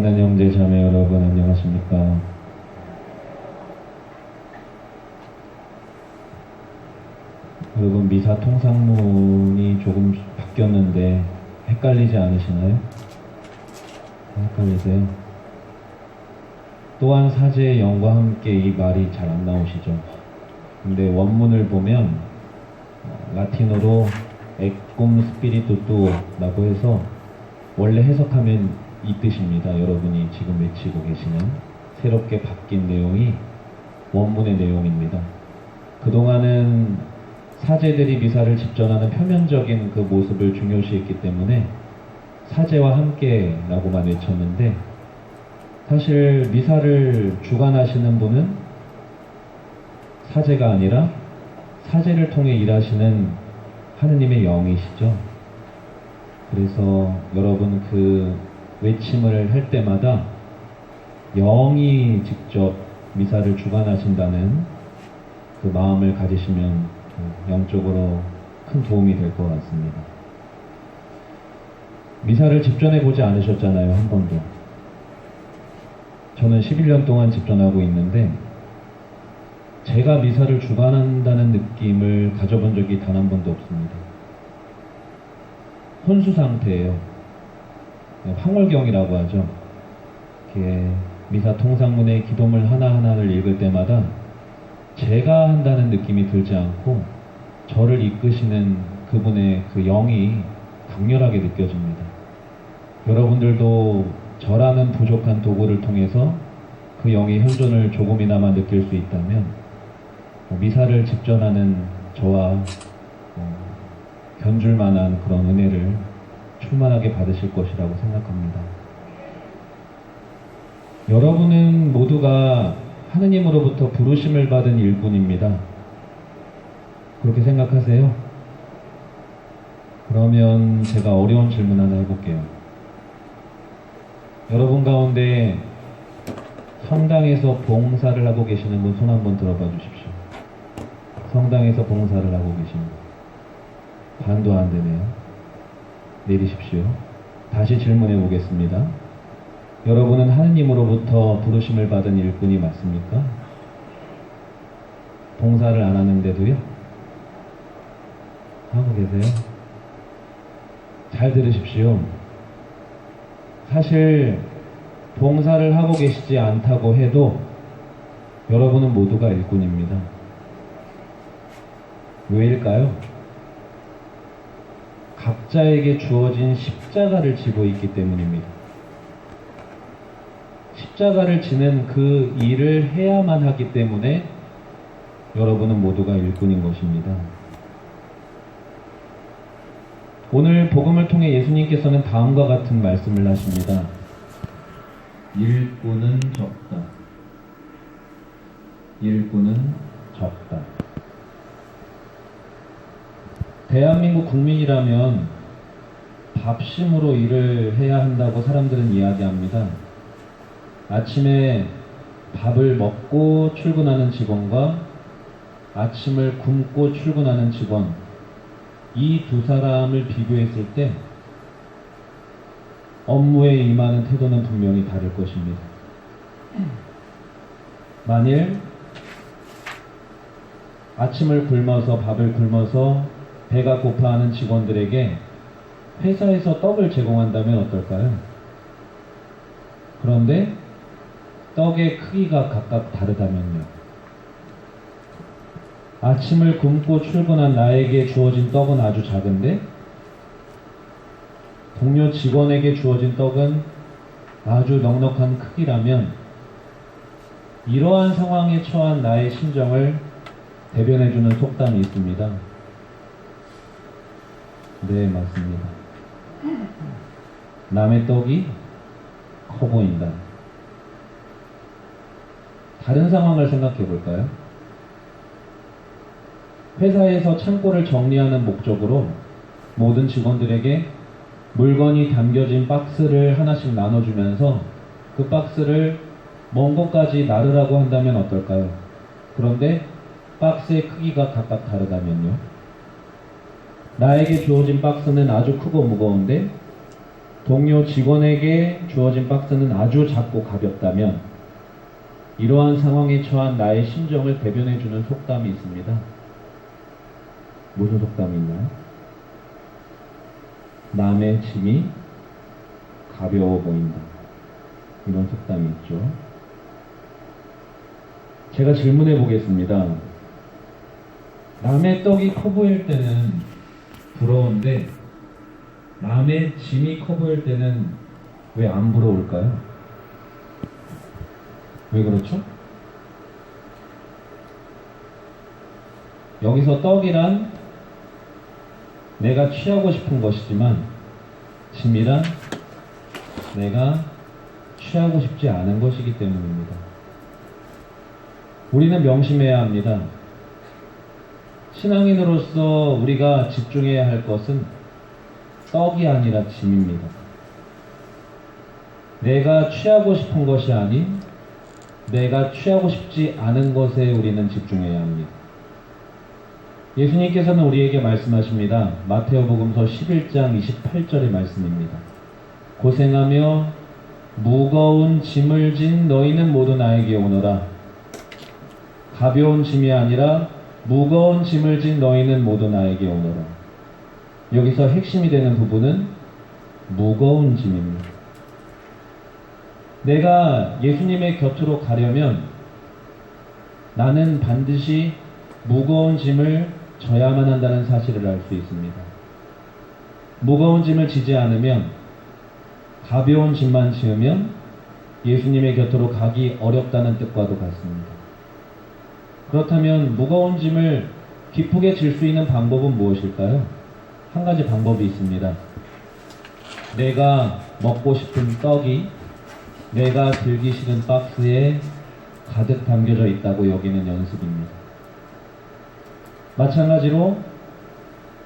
사랑하는 형제 자매 여러분 안녕하십니까? 여러분 미사 통상문이 조금 바뀌었는데 헷갈리지 않으시나요? 헷갈리세요? 또한 사제의 영과 함께 이 말이 잘 안 나오시죠? 근데 원문을 보면 라틴어로 에꿈 스피리투 투라고 해서 원래 해석하면 이 뜻입니다. 여러분이 지금 외치고 계시는 새롭게 바뀐 내용이 원문의 내용입니다. 그동안은 사제들이 미사를 집전하는 표면적인 그 모습을 중요시했기 때문에 사제와 함께 라고만 외쳤는데, 사실 미사를 주관하시는 분은 사제가 아니라 사제를 통해 일하시는 하느님의 영이시죠. 그래서 여러분 그 외침을 할 때마다 영이 직접 미사를 주관하신다는 그 마음을 가지시면 영적으로 큰 도움이 될 것 같습니다. 미사를 집전해 보지 않으셨잖아요, 한 번도. 저는 11년 동안 집전하고 있는데 제가 미사를 주관한다는 느낌을 가져본 적이 단 한 번도 없습니다. 혼수 상태예요. 황홀경이라고 하죠. 이렇게 미사 통상문의 기도물 하나하나를 읽을 때마다 제가 한다는 느낌이 들지 않고 저를 이끄시는 그분의 그 영이 강렬하게 느껴집니다. 여러분들도 저라는 부족한 도구를 통해서 그 영의 현존을 조금이나마 느낄 수 있다면 미사를 집전하는 저와 견줄 만한 그런 은혜를 충만하게 받으실 것이라고 생각합니다. 여러분은 모두가 하느님으로부터 부르심을 받은 일꾼입니다. 그렇게 생각하세요? 그러면 제가 어려운 질문 하나 해볼게요. 여러분 가운데 성당에서 봉사를 하고 계시는 분 손 한번 들어봐 주십시오. 성당에서 봉사를 하고 계신 분. 반도 안 되네요. 내리십시오. 다시 질문해 보겠습니다. 여러분은 하느님으로부터 부르심을 받은 일꾼이 맞습니까? 봉사를 안 하는데도요? 하고 계세요? 잘 들으십시오. 사실 봉사를 하고 계시지 않다고 해도 여러분은 모두가 일꾼입니다. 왜일까요? 각자에게 주어진 십자가를 지고 있기 때문입니다. 십자가를 지는 그 일을 해야만 하기 때문에 여러분은 모두가 일꾼인 것입니다. 오늘 복음을 통해 예수님께서는 다음과 같은 말씀을 하십니다. 일꾼은 적다. 일꾼은 적다. 대한민국 국민이라면 밥심으로 일을 해야 한다고 사람들은 이야기합니다. 아침에 밥을 먹고 출근하는 직원과 아침을 굶고 출근하는 직원, 이 두 사람을 비교했을 때 업무에 임하는 태도는 분명히 다를 것입니다. 만일 아침을 굶어서 밥을 굶어서 배가 고파하는 직원들에게 회사에서 떡을 제공한다면 어떨까요? 그런데 떡의 크기가 각각 다르다면요. 아침을 굶고 출근한 나에게 주어진 떡은 아주 작은데 동료 직원에게 주어진 떡은 아주 넉넉한 크기라면 이러한 상황에 처한 나의 심정을 대변해주는 속담이 있습니다. 네, 맞습니다. 남의 떡이 커 보인다. 다른 상황을 생각해 볼까요? 회사에서 창고를 정리하는 목적으로 모든 직원들에게 물건이 담겨진 박스를 하나씩 나눠주면서 그 박스를 먼 곳까지 나르라고 한다면 어떨까요? 그런데 박스의 크기가 각각 다르다면요? 나에게 주어진 박스는 아주 크고 무거운데 동료 직원에게 주어진 박스는 아주 작고 가볍다면 이러한 상황에 처한 나의 심정을 대변해주는 속담이 있습니다. 무슨 속담이 있나요? 남의 짐이 가벼워 보인다. 이런 속담이 있죠. 제가 질문해 보겠습니다. 남의 떡이 커 보일 때는 부러운데 남의 짐이 커 보일 때는 왜 안 부러울까요? 왜 그렇죠? 여기서 떡이란 내가 취하고 싶은 것이지만 짐이란 내가 취하고 싶지 않은 것이기 때문입니다. 우리는 명심해야 합니다. 신앙인으로서 우리가 집중해야 할 것은 떡이 아니라 짐입니다. 내가 취하고 싶은 것이 아닌 내가 취하고 싶지 않은 것에 우리는 집중해야 합니다. 예수님께서는 우리에게 말씀하십니다. 마태오복음서 11장 28절의 말씀입니다. 고생하며 무거운 짐을 진 너희는 모두 나에게 오너라. 가벼운 짐이 아니라 무거운 짐을 진 너희는 모두 나에게 오너라. 여기서 핵심이 되는 부분은 무거운 짐입니다. 내가 예수님의 곁으로 가려면 나는 반드시 무거운 짐을 져야만 한다는 사실을 알 수 있습니다. 무거운 짐을 지지 않으면 가벼운 짐만 지으면 예수님의 곁으로 가기 어렵다는 뜻과도 같습니다. 그렇다면 무거운 짐을 기쁘게 질 수 있는 방법은 무엇일까요? 한 가지 방법이 있습니다. 내가 먹고 싶은 떡이 내가 들기 싫은 박스에 가득 담겨져 있다고 여기는 연습입니다. 마찬가지로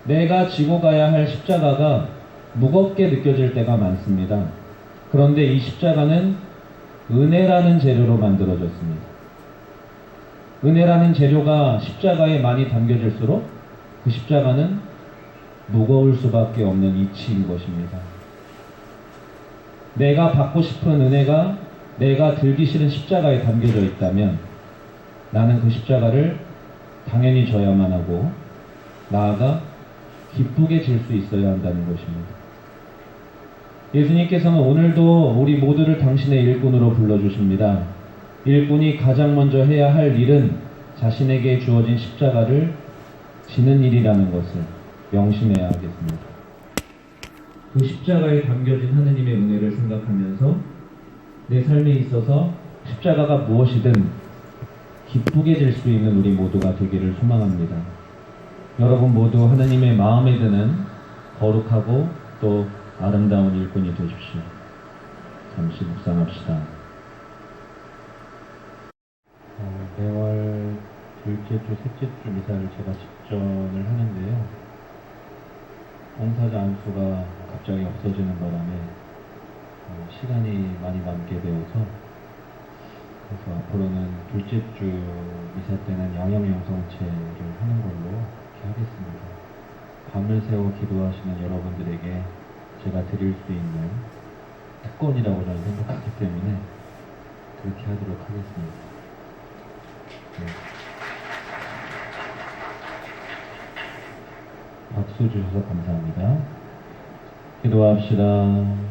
내가 지고 가야 할 십자가가 무겁게 느껴질 때가 많습니다. 그런데 이 십자가는 은혜라는 재료로 만들어졌습니다. 은혜라는 재료가 십자가에 많이 담겨질수록 그 십자가는 무거울 수밖에 없는 이치인 것입니다. 내가 받고 싶은 은혜가 내가 들기 싫은 십자가에 담겨져 있다면 나는 그 십자가를 당연히 져야만 하고 나아가 기쁘게 질 수 있어야 한다는 것입니다. 예수님께서는 오늘도 우리 모두를 당신의 일꾼으로 불러주십니다. 일꾼이 가장 먼저 해야 할 일은 자신에게 주어진 십자가를 지는 일이라는 것을 명심해야 하겠습니다. 그 십자가에 담겨진 하느님의 은혜를 생각하면서 내 삶에 있어서 십자가가 무엇이든 기쁘게 될 수 있는 우리 모두가 되기를 소망합니다. 여러분 모두 하느님의 마음에 드는 거룩하고 또 아름다운 일꾼이 되십시오. 잠시 묵상합시다. 매월 둘째 주, 셋째 주 미사를 제가 집전을 하는데요. 봉사자 안수가 갑자기 없어지는 바람에 시간이 많이 남게 되어서 그래서 앞으로는 둘째 주 미사 때는 영영 영성체를 하는 걸로 이렇게 하겠습니다. 밤을 새워 기도하시는 여러분들에게 제가 드릴 수 있는 특권이라고 저는 생각하기 때문에 그렇게 하도록 하겠습니다. 네. 박수 주셔서 감사합니다. 기도합시다.